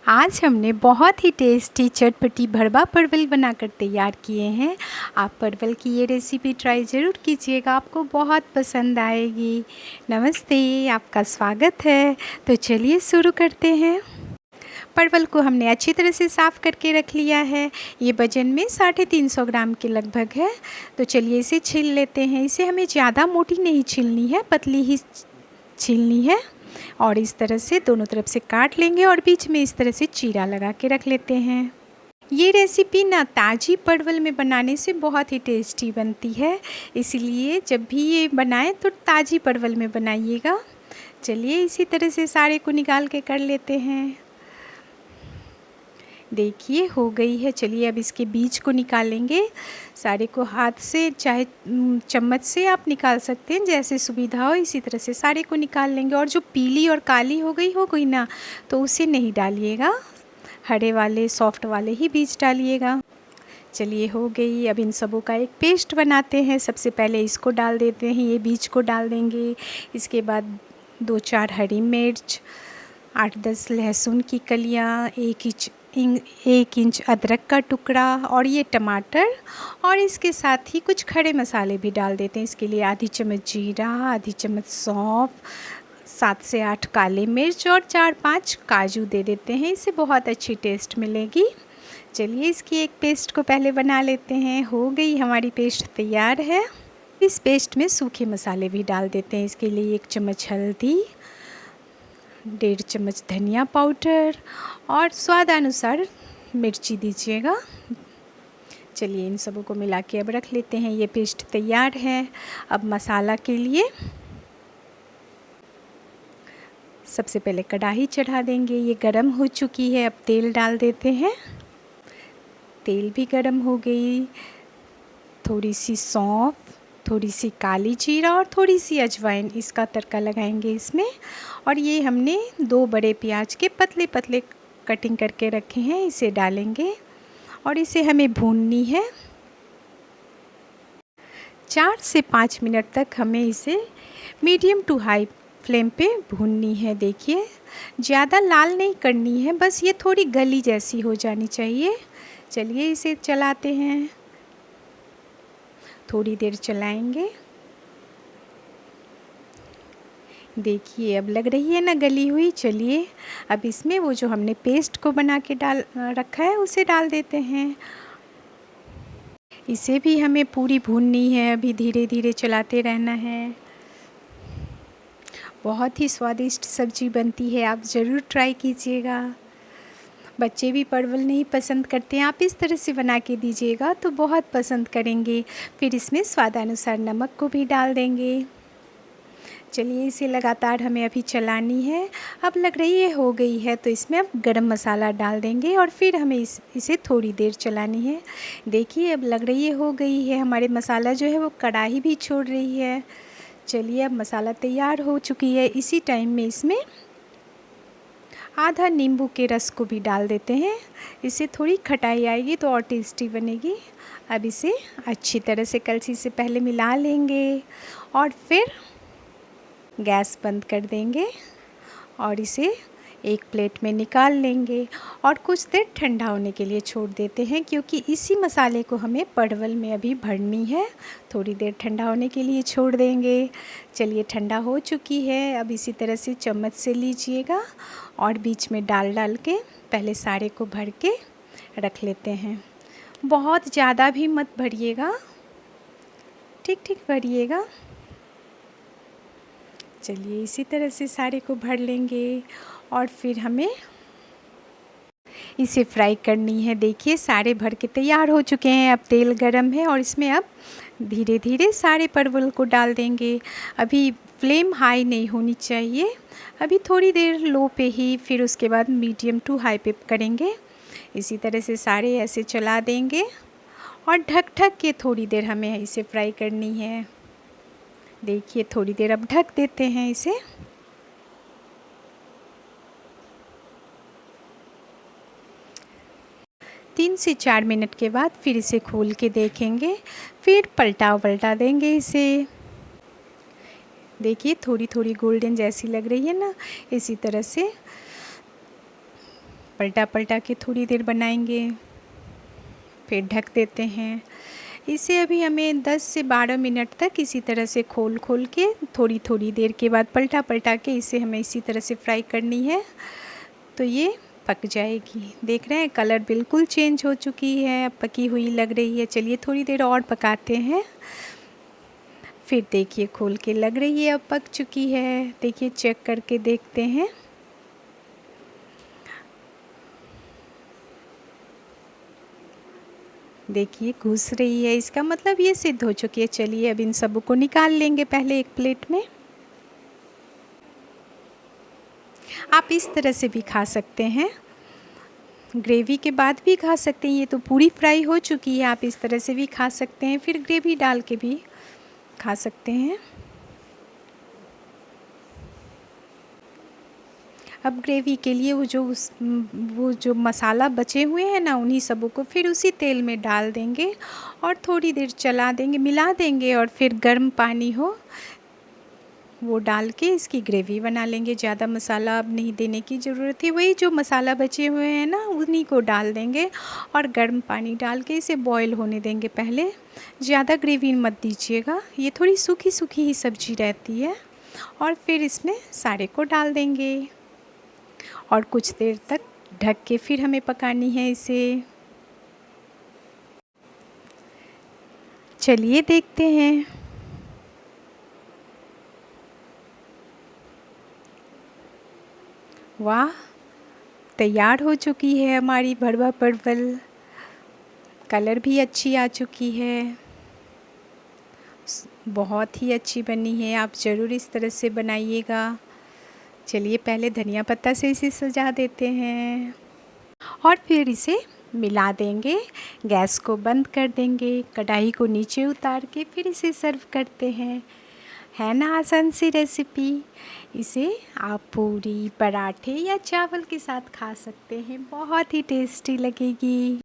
आज हमने बहुत ही टेस्टी चटपटी भरवा परवल बनाकर तैयार किए हैं। आप परवल की ये रेसिपी ट्राई ज़रूर कीजिएगा, आपको बहुत पसंद आएगी। नमस्ते, आपका स्वागत है। तो चलिए शुरू करते हैं। परवल को हमने अच्छी तरह से साफ़ करके रख लिया है। ये वज़न में 350 ग्राम के लगभग है। तो चलिए इसे छील लेते हैं। इसे हमें ज़्यादा मोटी नहीं छीलनी है, पतली ही छीलनी है। और इस तरह से दोनों तरफ से काट लेंगे और बीच में इस तरह से चीरा लगा के रख लेते हैं। ये रेसिपी ना ताज़ी परवल में बनाने से बहुत ही टेस्टी बनती है, इसलिए जब भी ये बनाएं तो ताज़ी परवल में बनाइएगा। चलिए इसी तरह से सारे को निकाल के कर लेते हैं। देखिए हो गई है। चलिए अब इसके बीज को निकालेंगे। सारे को हाथ से चाहे चम्मच से आप निकाल सकते हैं, जैसे सुविधा हो इसी तरह से सारे को निकाल लेंगे। और जो पीली और काली हो गई ना, तो उसे नहीं डालिएगा, हरे वाले सॉफ्ट वाले ही बीज डालिएगा। चलिए हो गई। अब इन सबों का एक पेस्ट बनाते हैं। सबसे पहले इसको डाल देते हैं, ये बीज को डाल देंगे। इसके बाद 2-4 हरी मिर्च, 8-10 लहसुन की कलियाँ, 1 इंच अदरक का टुकड़ा और ये टमाटर। और इसके साथ ही कुछ खड़े मसाले भी डाल देते हैं। इसके लिए आधी चम्मच जीरा, आधी चम्मच सौंफ, 7 से 8 काली मिर्च और 4-5 काजू दे देते हैं। इससे बहुत अच्छी टेस्ट मिलेगी। चलिए इसकी एक पेस्ट को पहले बना लेते हैं। हो गई हमारी पेस्ट तैयार है। इस पेस्ट में सूखे मसाले भी डाल देते हैं। इसके लिए 1 चम्मच हल्दी, 1.5 चम्मच धनिया पाउडर और स्वादानुसार मिर्ची दीजिएगा। चलिए इन सबों को मिला के अब रख लेते हैं। ये पेस्ट तैयार है। अब मसाला के लिए सबसे पहले कढ़ाई चढ़ा देंगे। ये गरम हो चुकी है। अब तेल डाल देते हैं। तेल भी गरम हो गई। थोड़ी सी सौंफ, थोड़ी सी काली जीरा और थोड़ी सी अजवाइन, इसका तड़का लगाएंगे इसमें। और ये हमने 2 बड़े प्याज के पतले पतले कटिंग करके रखे हैं, इसे डालेंगे और इसे हमें भूननी है। 4 से 5 मिनट तक हमें इसे मीडियम टू हाई फ्लेम पे भूननी है। देखिए ज़्यादा लाल नहीं करनी है, बस ये थोड़ी गली जैसी हो जानी चाहिए। चलिए इसे चलाते हैं, थोड़ी देर चलाएंगे। देखिए अब लग रही है ना गली हुई। चलिए अब इसमें वो जो हमने पेस्ट को बना के डाल रखा है उसे डाल देते हैं। इसे भी हमें पूरी भूननी है, अभी धीरे धीरे चलाते रहना है। बहुत ही स्वादिष्ट सब्ज़ी बनती है, आप ज़रूर ट्राई कीजिएगा। बच्चे भी परवल नहीं पसंद करते हैं, आप इस तरह से बना के दीजिएगा तो बहुत पसंद करेंगे। फिर इसमें स्वादानुसार नमक को भी डाल देंगे। चलिए इसे लगातार हमें अभी चलानी है। अब लग रही है हो गई है, तो इसमें अब गरम मसाला डाल देंगे और फिर हमें इसे थोड़ी देर चलानी है। देखिए अब लग रही है हो गई है। हमारे मसाला जो है वो कढ़ाई भी छोड़ रही है। चलिए अब मसाला तैयार हो चुकी है। इसी टाइम में इसमें आधा नींबू के रस को भी डाल देते हैं। इससे थोड़ी खटाई आएगी तो और टेस्टी बनेगी। अब इसे अच्छी तरह से कलछी से पहले मिला लेंगे और फिर गैस बंद कर देंगे और इसे एक प्लेट में निकाल लेंगे और कुछ देर ठंडा होने के लिए छोड़ देते हैं, क्योंकि इसी मसाले को हमें परवल में अभी भरनी है। थोड़ी देर ठंडा होने के लिए छोड़ देंगे। चलिए ठंडा हो चुकी है। अब इसी तरह से चम्मच से लीजिएगा और बीच में डाल डाल के पहले सारे को भर के रख लेते हैं। बहुत ज़्यादा भी मत भरिएगा, ठीक ठीक भरिएगा। चलिए इसी तरह से सारे को भर लेंगे और फिर हमें इसे फ्राई करनी है। देखिए सारे भर के तैयार हो चुके हैं। अब तेल गरम है और इसमें अब धीरे धीरे सारे परवल को डाल देंगे। अभी फ्लेम हाई नहीं होनी चाहिए, अभी थोड़ी देर लो पे ही, फिर उसके बाद मीडियम टू हाई पे करेंगे। इसी तरह से सारे ऐसे चला देंगे और ढक ढक के थोड़ी देर हमें इसे फ्राई करनी है। देखिए थोड़ी देर अब ढक देते हैं इसे। तीन से 4 मिनट के बाद फिर इसे खोल के देखेंगे, फिर पलटा देंगे इसे। देखिए थोड़ी थोड़ी गोल्डन जैसी लग रही है ना, इसी तरह से पलटा पलटा के थोड़ी देर बनाएंगे, फिर ढक देते हैं। इसे अभी हमें 10 से 12 मिनट तक इसी तरह से खोल के थोड़ी थोड़ी देर के बाद पलटा पलटा के इसे हमें इसी तरह से फ्राई करनी है, तो ये पक जाएगी। देख रहे हैं कलर बिल्कुल चेंज हो चुकी है, अब पकी हुई लग रही है। चलिए थोड़ी देर और पकाते हैं। फिर देखिए खोल के लग रही है अब पक चुकी है। देखिए चेक करके देखते हैं। देखिए घुस रही है, इसका मतलब ये सिद्ध हो चुकी है। चलिए अब इन सबों को निकाल लेंगे पहले एक प्लेट में। आप इस तरह से भी खा सकते हैं, ग्रेवी के बाद भी खा सकते हैं। ये तो पूरी फ्राई हो चुकी है, आप इस तरह से भी खा सकते हैं, फिर ग्रेवी डाल के भी खा सकते हैं। अब ग्रेवी के लिए वो जो मसाला बचे हुए हैं ना, उन्हीं सबों को फिर उसी तेल में डाल देंगे और थोड़ी देर चला देंगे, मिला देंगे और फिर गर्म पानी हो वो डाल के इसकी ग्रेवी बना लेंगे। ज़्यादा मसाला अब नहीं देने की ज़रूरत है, वही जो मसाला बचे हुए हैं ना उन्हीं को डाल देंगे और गर्म पानी डाल के इसे बॉईल होने देंगे। पहले ज़्यादा ग्रेवी मत दीजिएगा, ये थोड़ी सूखी सूखी ही सब्ज़ी रहती है। और फिर इसमें सारे को डाल देंगे और कुछ देर तक ढक के फिर हमें पकानी है इसे। चलिए देखते हैं। वाह, तैयार हो चुकी है हमारी भरवा परवल। कलर भी अच्छी आ चुकी है, बहुत ही अच्छी बनी है। आप ज़रूर इस तरह से बनाइएगा। चलिए पहले धनिया पत्ता से इसे सजा देते हैं और फिर इसे मिला देंगे। गैस को बंद कर देंगे, कढ़ाई को नीचे उतार के फिर इसे सर्व करते हैं। है ना आसान सी रेसिपी। इसे आप पूरी, पराठे या चावल के साथ खा सकते हैं, बहुत ही टेस्टी लगेगी।